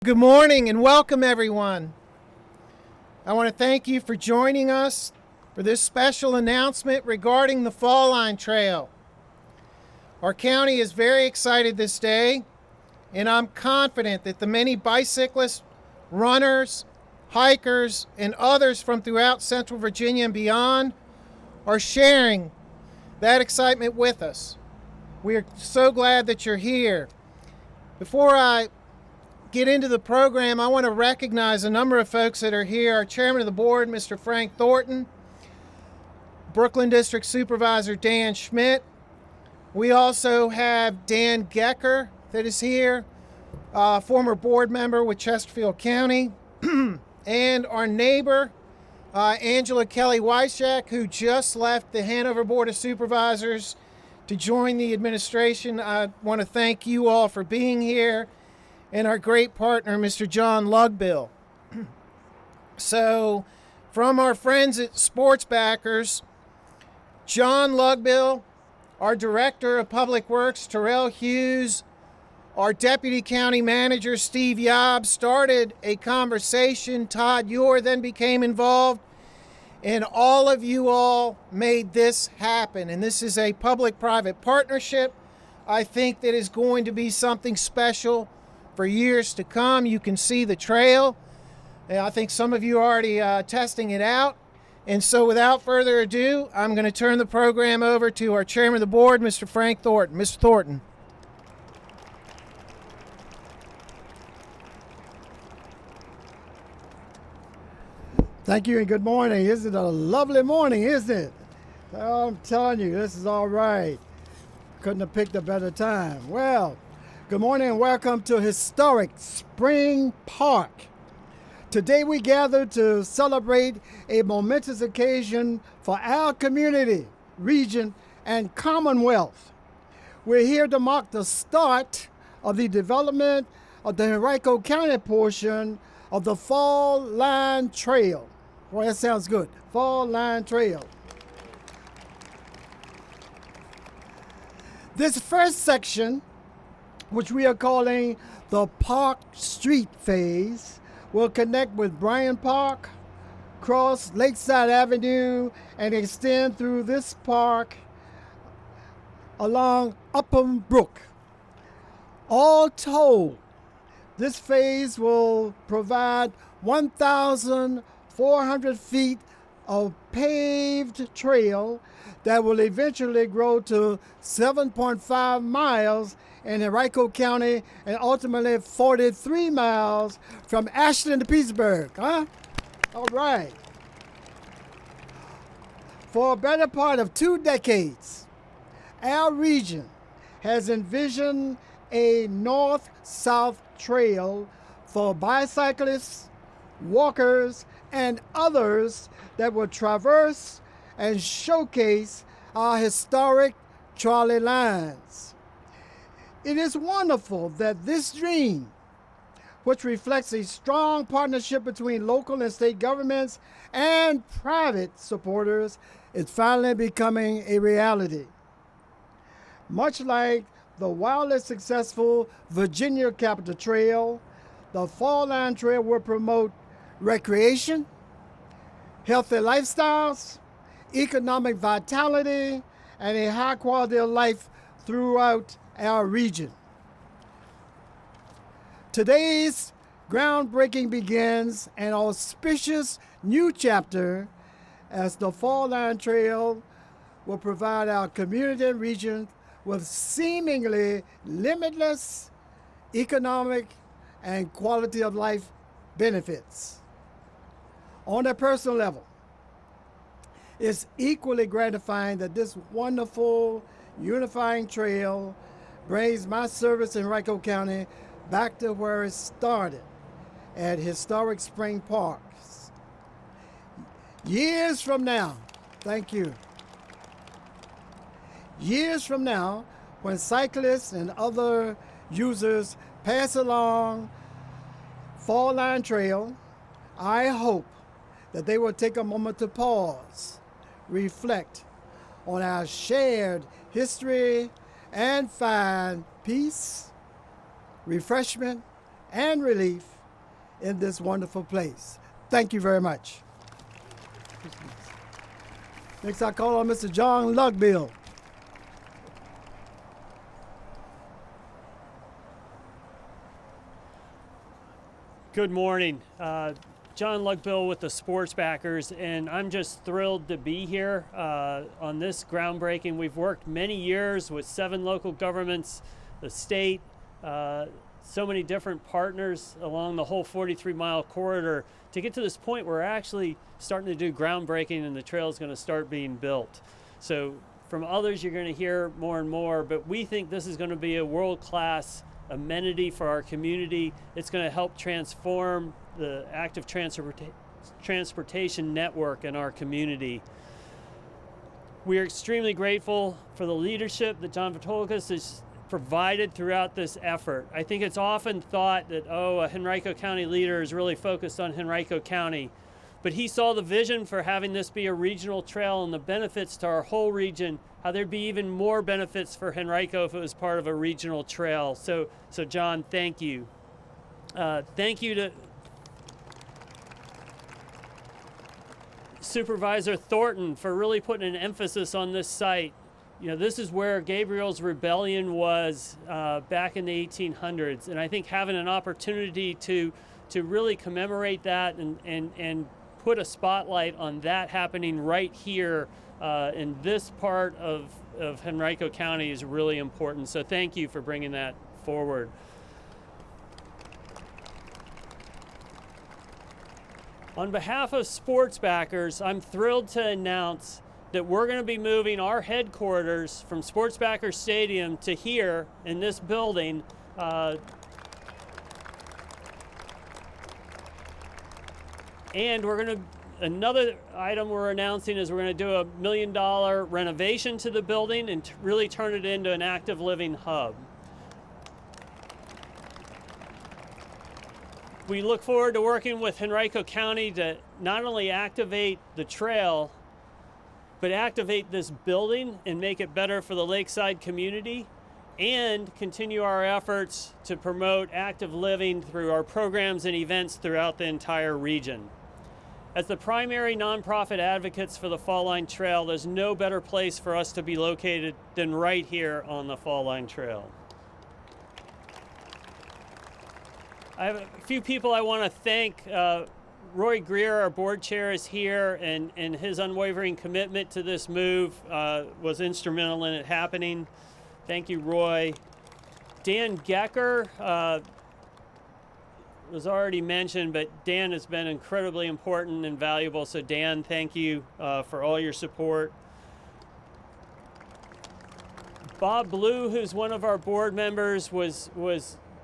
Good morning and welcome everyone. I want to thank you for joining us for this special announcement regarding the Fall Line Trail. Our county is very excited this day, and I'm confident that the many bicyclists, runners, hikers, and others from throughout Central Virginia and beyond are sharing that excitement with us. We are so glad that you're here. Before I get into the program, I want to recognize a number of folks that are here. Our chairman of the board, Mr. Frank Thornton, Brooklyn District Supervisor Dan Schmidt. We also have Dan Gecker that is here, former board member with Chesterfield County, and our neighbor, Angela Kelly Wyshak, who just left the Hanover Board of Supervisors to join the administration. I want to thank you all for being here, and our great partner, Mr. John Lugbill. So, from our friends at Sports Backers, John Lugbill, our Director of Public Works, Terrell Hughes, our Deputy County Manager, Steve Yobb, started a conversation. Todd Ewer then became involved, and all of you all made this happen. And this is a public-private partnership. I think that is going to be something special for years to come. You can see the trail. I think some of you are already testing it out. And so without further ado, I'm going to turn the program over to our chairman of the board, Mr. Frank Thornton. Mr. Thornton. Thank you and good morning. Isn't it a lovely morning, isn't it? Oh, I'm telling you, this is all right. Couldn't have picked a better time. Well, good morning and welcome to historic Spring Park. Today we gather to celebrate a momentous occasion for our community, region, and Commonwealth. We're here to mark the start of the development of the Henrico County portion of the Fall Line Trail. Well, that sounds good. Fall Line Trail. This first section, which we are calling the Park Street phase, will connect with Bryan Park, cross Lakeside Avenue, and extend through this park along Upham Brook. All told, this phase will provide 1,400 feet of paved trail that will eventually grow to 7.5 miles in Henrico County and ultimately 43 miles from Ashland to Petersburg. All right. For a better part of 2 decades, our region has envisioned a north-south trail for bicyclists, walkers, and others that will traverse and showcase our historic trolley lines. It is wonderful that this dream, which reflects a strong partnership between local and state governments and private supporters, is finally becoming a reality. Much like the wildly successful Virginia Capitol Trail, the Fall Line Trail will promote recreation, healthy lifestyles, economic vitality, and a high quality of life throughout our region. Today's groundbreaking begins an auspicious new chapter as the Fall Line Trail will provide our community and region with seemingly limitless economic and quality of life benefits. On a personal level, it's equally gratifying that this wonderful unifying trail brings my service in Henrico County back to where it started, at historic Spring Parks. Years from now, thank you. Years from now, when cyclists and other users pass along Fall Line Trail, I hope that they will take a moment to pause, reflect on our shared history, and find peace, refreshment, and relief in this wonderful place. Thank you very much. Next, I call on Mr. John Lugbill. Good morning. John Lugbill with the Sports Backers, and I'm just thrilled to be here on this groundbreaking. We've worked many years with 7 local governments, the state, so many different partners along the whole 43-mile corridor to get to this point where we're actually starting to do groundbreaking and the trail is going to start being built. So from others you're going to hear more and more, but we think this is going to be a world-class amenity for our community. It's going to help transform the active transportation network in our community. We are extremely grateful for the leadership that John Vithoulkas has provided throughout this effort. I think it's often thought that, a Henrico County leader is really focused on Henrico County, but he saw the vision for having this be a regional trail and the benefits to our whole region, how there'd be even more benefits for Henrico if it was part of a regional trail. So John, thank you. Thank you to Supervisor Thornton for really putting an emphasis on this site. You know, this is where Gabriel's rebellion was back in the 1800s, and I think having an opportunity to really commemorate that and put a spotlight on that happening right here in this part of Henrico County is really important. So thank you for bringing that forward. On behalf of Sports Backers, I'm thrilled to announce that we're going to be moving our headquarters from Sports Backers Stadium to here in this building. And we're going to, another item we're announcing is we're going to do a $1 million renovation to the building and really turn it into an active living hub. We look forward to working with Henrico County to not only activate the trail, but activate this building and make it better for the Lakeside community and continue our efforts to promote active living through our programs and events throughout the entire region. As the primary nonprofit advocates for the Fall Line Trail, there's no better place for us to be located than right here on the Fall Line Trail. I have a few people I want to thank. Roy Greer, our board chair, is here, and his unwavering commitment to this move was instrumental in it happening. Thank you, Roy. Dan Gecker was already mentioned, but Dan has been incredibly important and valuable. So Dan, thank you for all your support. Bob Blue, who's one of our board members, was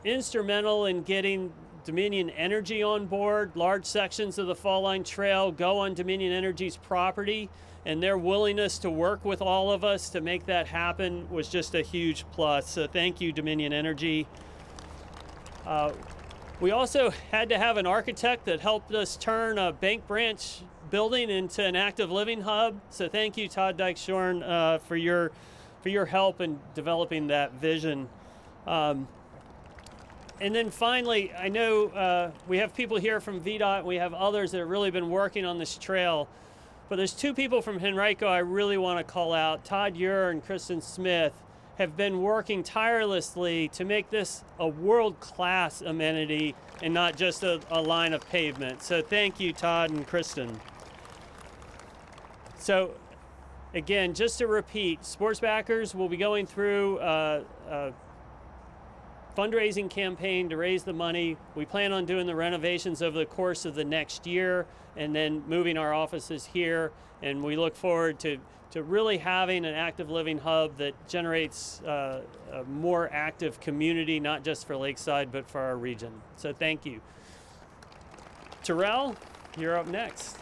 instrumental in getting Dominion Energy on board. Large sections of the Fall Line Trail go on Dominion Energy's property, and their willingness to work with all of us to make that happen was just a huge plus. So thank you, Dominion Energy. We also had to have an architect that helped us turn a Bank Branch building into an active living hub. So thank you, Todd Dykeshorn, for your help in developing that vision. And then finally, I know we have people here from VDOT, and we have others that have really been working on this trail, but there's 2 people from Henrico I really want to call out. Todd Ure and Kristen Smith have been working tirelessly to make this a world-class amenity and not just a line of pavement. So thank you, Todd and Kristen. So again, just to repeat, Sports Backers will be going through fundraising campaign to raise the money. We plan on doing the renovations over the course of the next year and then moving our offices here. And we look forward to really having an active living hub that generates a more active community, not just for Lakeside, but for our region. So thank you. Terrell, you're up next.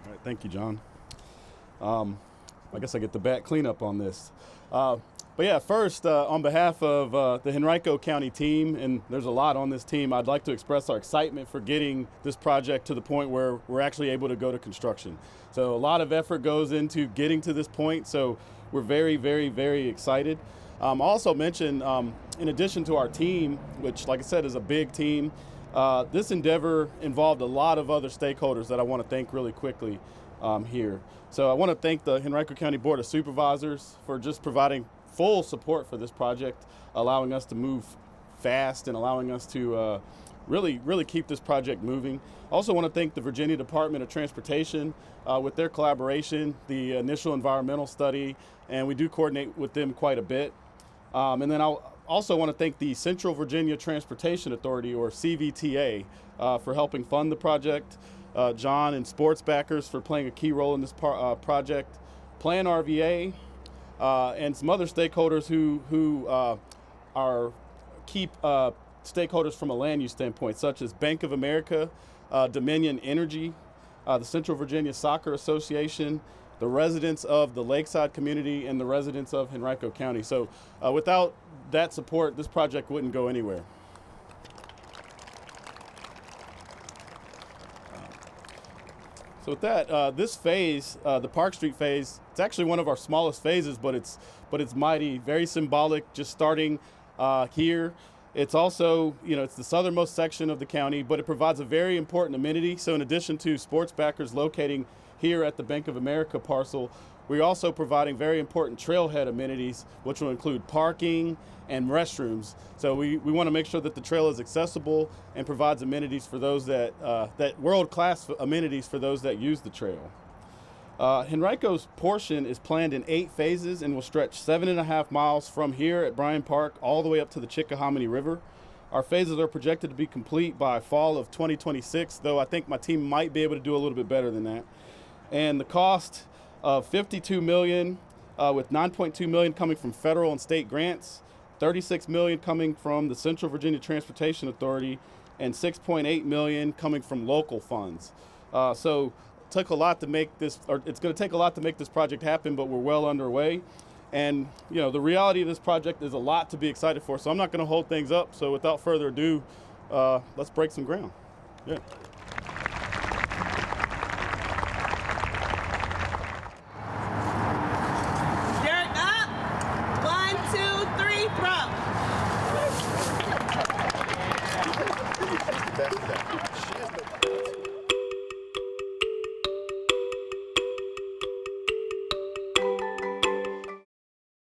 All right, thank you, John. I guess I get the bat cleanup on this. But yeah, first, on behalf of the Henrico County team, and there's a lot on this team, I'd like to express our excitement for getting this project to the point where we're actually able to go to construction. So a lot of effort goes into getting to this point, so we're very, very, very excited. Also mention, in addition to our team, which, like I said, is a big team, this endeavor involved a lot of other stakeholders that I want to thank really quickly here. So I want to thank the Henrico County Board of Supervisors for just providing full support for this project, allowing us to move fast and allowing us to really keep this project moving. I also want to thank the Virginia Department of Transportation with their collaboration, the initial environmental study, and we do coordinate with them quite a bit. And then I'll also want to thank the Central Virginia Transportation Authority, or CVTA, for helping fund the project, John and sports backers for playing a key role in this project, Plan RVA, and some other stakeholders who are key stakeholders from a land use standpoint, such as Bank of America, Dominion Energy, the Central Virginia Soccer Association, the residents of the Lakeside community, and the residents of Henrico County. So without that support, this project wouldn't go anywhere. So with that, this phase, the Park Street phase, it's actually one of our smallest phases, but it's mighty, very symbolic, just starting here. It's also, it's the southernmost section of the county, but it provides a very important amenity. So in addition to sports backers locating here at the Bank of America parcel, we're also providing very important trailhead amenities, which will include parking and restrooms. So we want to make sure that the trail is accessible and provides amenities for those that world-class amenities for those that use the trail. Henrico's portion is planned in 8 phases and will stretch 7.5 miles from here at Bryan Park all the way up to the Chickahominy River. Our phases are projected to be complete by fall of 2026, though I think my team might be able to do a little bit better than that. And the cost of $52 million, with $9.2 million coming from federal and state grants, $36 million coming from the Central Virginia Transportation Authority, and $6.8 million coming from local funds. So it took a lot to make this, or it's going to take a lot to make this project happen, but we're well underway. And the reality of this project is a lot to be excited for. So I'm not going to hold things up. So without further ado, let's break some ground. Yeah.